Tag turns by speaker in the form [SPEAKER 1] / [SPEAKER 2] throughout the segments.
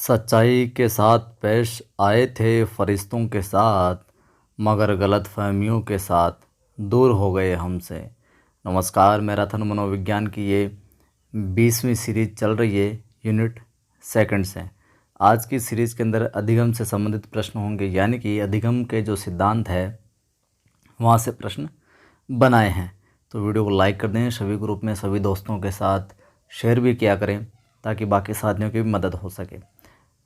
[SPEAKER 1] सच्चाई के साथ पेश आए थे फरिश्तों के साथ, मगर गलतफहमियों के साथ दूर हो गए हमसे। नमस्कार, मैराथन मनोविज्ञान की ये 20वीं सीरीज़ चल रही है यूनिट सेकंड से। आज की सीरीज़ के अंदर अधिगम से संबंधित प्रश्न होंगे, यानी कि अधिगम के जो सिद्धांत है वहाँ से प्रश्न बनाए हैं। तो वीडियो को लाइक कर दें, सभी ग्रुप में सभी दोस्तों के साथ शेयर भी किया करें ताकि बाकी साथियों की भी मदद हो सके।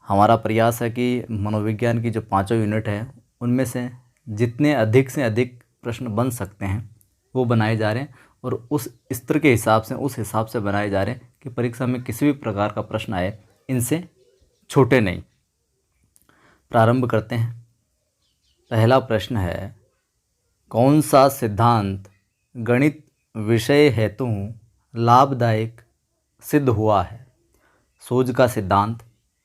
[SPEAKER 1] हमारा प्रयास है कि मनोविज्ञान की जो पांचों यूनिट हैं उनमें से जितने अधिक से अधिक प्रश्न बन सकते हैं वो बनाए जा रहे हैं, और उस स्तर के हिसाब से उस हिसाब से बनाए जा रहे हैं कि परीक्षा में किसी भी प्रकार का प्रश्न आए इनसे छोटे नहीं। प्रारंभ करते हैं। पहला प्रश्न है, कौन सा सिद्धांत गणित विषय हेतु लाभदायक सिद्ध हुआ है? सूझ का सिद्धांत,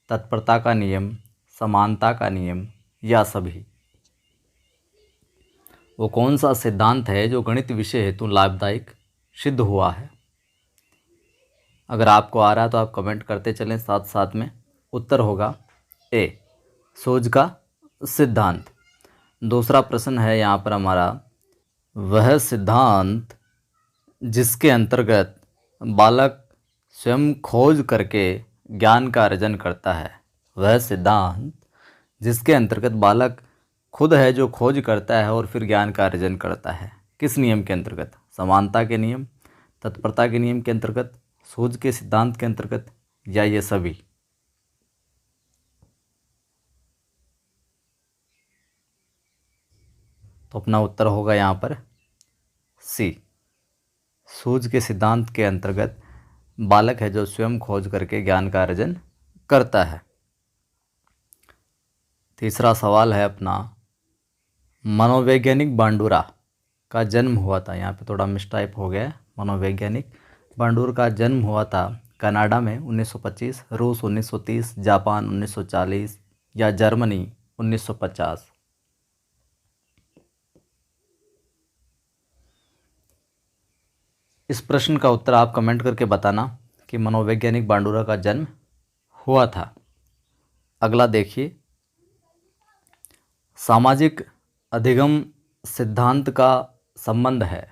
[SPEAKER 1] तत्परता का नियम, समानता का नियम या सभी? वो कौन सा सिद्धांत है जो गणित विषय हेतु लाभदायक सिद्ध हुआ है? अगर आपको आ रहा है तो आप कमेंट करते चलें साथ साथ में। उत्तर होगा ए, सूझ का सिद्धांत। दूसरा प्रश्न है यहाँ पर हमारा, वह सिद्धांत जिसके अंतर्गत बालक स्वयं खोज करके ज्ञान का अर्जन करता है। वह सिद्धांत जिसके अंतर्गत बालक खुद है जो खोज करता है और फिर ज्ञान का अर्जन करता है। किस नियम के अंतर्गत? समानता के नियम, तत्परता के नियम के अंतर्गत, सूझ के सिद्धांत के अंतर्गत या ये सभी? तो अपना उत्तर होगा यहाँ पर सी, सूझ के सिद्धांत के अंतर्गत बालक है जो स्वयं खोज करके ज्ञान का अर्जन करता है। तीसरा सवाल है अपना, मनोवैज्ञानिक बांडुरा का जन्म हुआ था, यहाँ पे थोड़ा मिसटाइप हो गया है, मनोवैज्ञानिक बांडुरा का जन्म हुआ था कनाडा में 1925, रूस 1930, जापान 1940 या जर्मनी 1950? इस प्रश्न का उत्तर आप कमेंट करके बताना कि मनोवैज्ञानिक बांडुरा का जन्म हुआ था। अगला देखिए, सामाजिक अधिगम सिद्धांत का संबंध है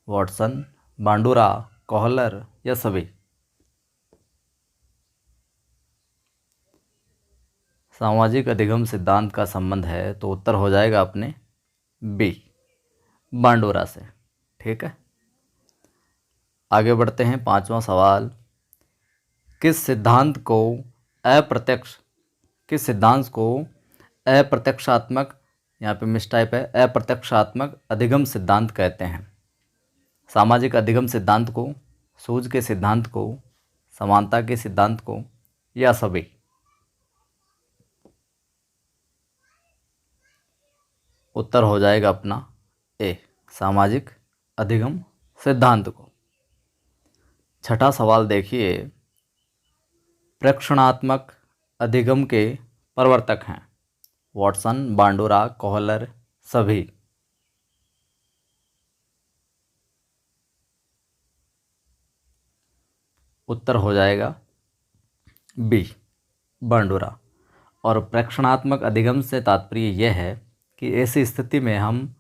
[SPEAKER 1] वॉटसन, बांडुरा, कोहलर या सभी? सामाजिक अधिगम सिद्धांत का संबंध है तो उत्तर हो जाएगा अपने बी, बांडुरा से। ठीक है, आगे बढ़ते हैं। पांचवा सवाल, किस सिद्धांत को अप्रत्यक्षात्मक, यहाँ पे मिसटाइप है, अप्रत्यक्षात्मक अधिगम सिद्धांत कहते हैं? सामाजिक अधिगम सिद्धांत को, सूझ के सिद्धांत को, समानता के सिद्धांत को या सभी? उत्तर हो जाएगा अपना ए, सामाजिक अधिगम सिद्धांत को। छठा सवाल देखिए, प्रेक्षणात्मक अधिगम के प्रवर्तक हैं वॉटसन, बांडुरा, कोहलर, सभी? उत्तर हो जाएगा बी, बांडुरा। और प्रेक्षणात्मक अधिगम से तात्पर्य यह है कि ऐसी स्थिति में हम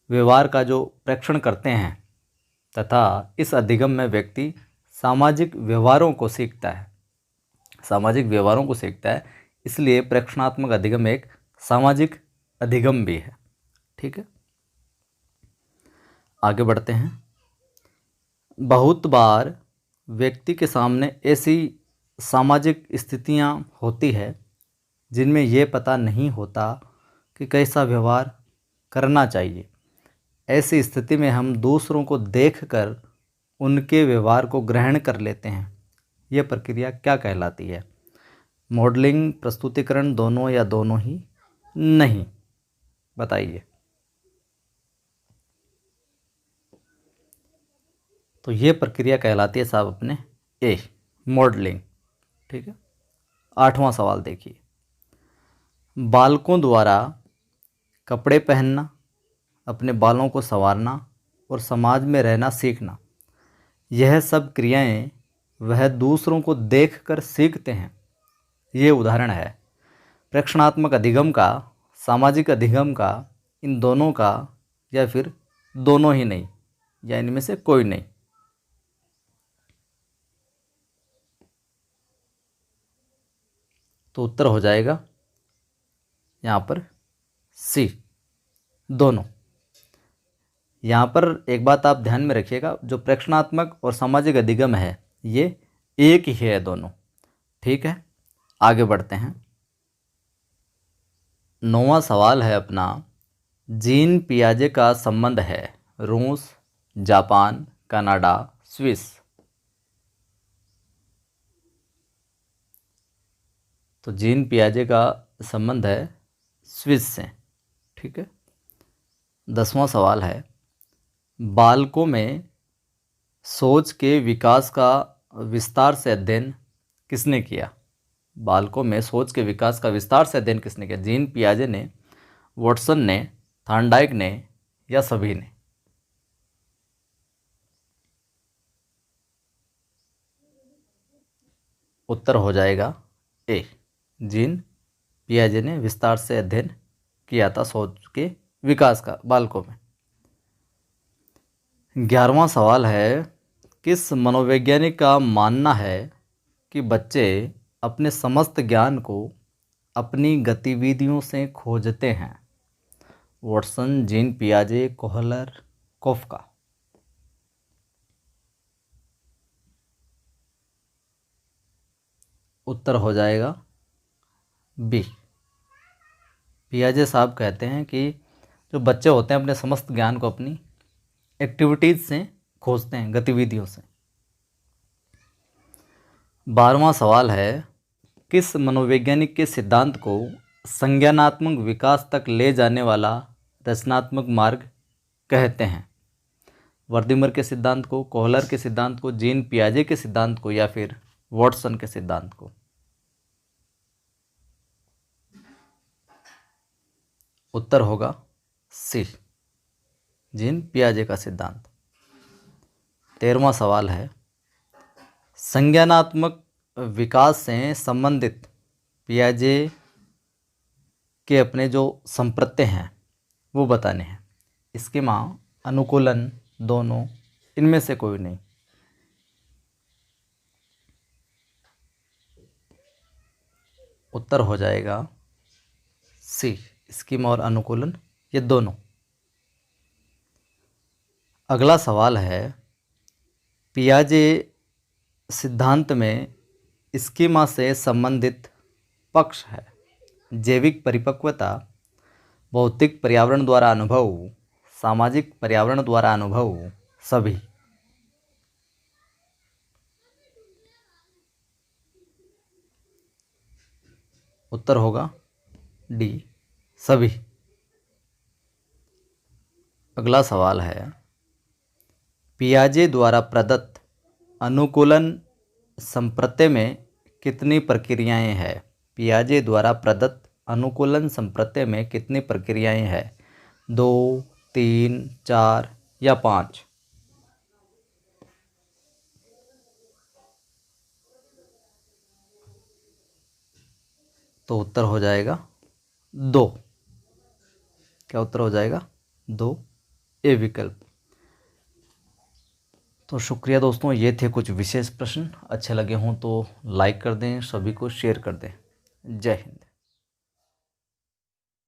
[SPEAKER 1] व्यवहार का जो प्रेक्षण करते हैं तथा इस अधिगम में व्यक्ति सामाजिक व्यवहारों को सीखता है, इसलिए प्रेक्षणात्मक अधिगम एक सामाजिक अधिगम भी है। ठीक है, आगे बढ़ते हैं। बहुत बार व्यक्ति के सामने ऐसी सामाजिक स्थितियां होती है जिनमें यह पता नहीं होता कि कैसा व्यवहार करना चाहिए। ऐसी स्थिति में हम दूसरों को देखकर उनके व्यवहार को ग्रहण कर लेते हैं। यह प्रक्रिया क्या कहलाती है? मॉडलिंग, प्रस्तुतिकरण, दोनों या दोनों ही नहीं? बताइए। तो ये प्रक्रिया कहलाती है साहब अपने ए, मॉडलिंग। ठीक है, आठवां सवाल देखिए, बालकों द्वारा कपड़े पहनना, अपने बालों को संवारना और समाज में रहना सीखना, यह सब क्रियाएं वह दूसरों को देखकर सीखते हैं। ये उदाहरण है प्रेक्षणात्मक अधिगम का, सामाजिक अधिगम का, इन दोनों का, या फिर दोनों ही नहीं, या इनमें से कोई नहीं। तो उत्तर हो जाएगा यहाँ पर सी, दोनों। यहाँ पर एक बात आप ध्यान में रखिएगा, जो प्रेक्षणात्मक और सामाजिक अधिगम है ये एक ही है दोनों। ठीक है, आगे बढ़ते हैं। 9वां सवाल है अपना, जीन पियाजे का संबंध है रूस, जापान, कनाडा, स्विस। तो जीन पियाजे का संबंध है स्विस से। ठीक है। 10वां सवाल है, बालकों में सोच के विकास का विस्तार से अध्ययन किसने किया? बालकों में सोच के विकास का विस्तार से अध्ययन किसने किया? जीन पियाजे ने, वॉटसन ने, थॉर्नडाइक ने, या सभी ने? उत्तर हो जाएगा ए, जीन पियाजे ने विस्तार से अध्ययन किया था सोच के विकास का बालकों में। 11वां सवाल है, किस मनोवैज्ञानिक का मानना है कि बच्चे अपने समस्त ज्ञान को अपनी गतिविधियों से खोजते हैं? वॉटसन, जीन पियाजे, कोहलर, कोफका? उत्तर हो जाएगा बी, पियाजे साहब कहते हैं कि जो बच्चे होते हैं अपने समस्त ज्ञान को अपनी एक्टिविटीज़ से खोजते हैं, गतिविधियों से। 12वां सवाल है, किस मनोवैज्ञानिक के सिद्धांत को संज्ञानात्मक विकास तक ले जाने वाला रचनात्मक मार्ग कहते हैं? वर्दीमर के सिद्धांत को, कोहलर के सिद्धांत को, जीन पियाजे के सिद्धांत को, या फिर वॉटसन के सिद्धांत को? उत्तर होगा सी, जीन पियाजे का सिद्धांत। 13वां सवाल है, संज्ञानात्मक विकास से संबंधित पियाजे के अपने जो संप्रत्यय हैं वो बताने हैं। स्कीमा, अनुकूलन, दोनों, इनमें से कोई नहीं? उत्तर हो जाएगा सी, स्कीमा और अनुकूलन, ये दोनों। अगला सवाल है, पियाजे सिद्धांत में स्कीमा से संबंधित पक्ष है जैविक परिपक्वता, भौतिक पर्यावरण द्वारा अनुभव, सामाजिक पर्यावरण द्वारा अनुभव, सभी? उत्तर होगा डी, सभी। अगला सवाल है, पियाजे द्वारा प्रदत्त अनुकूलन संप्रत्यय में कितनी प्रक्रियाएं हैं? पियाजे द्वारा प्रदत्त अनुकूलन संप्रत्यय में कितनी प्रक्रियाएं हैं? 2, 3, 4 या 5? तो उत्तर हो जाएगा 2। क्या उत्तर हो जाएगा? 2, ए विकल्प। तो शुक्रिया दोस्तों, ये थे कुछ विशेष प्रश्न। अच्छे लगे हों तो लाइक कर दें, सभी को शेयर कर दें। जय हिंद।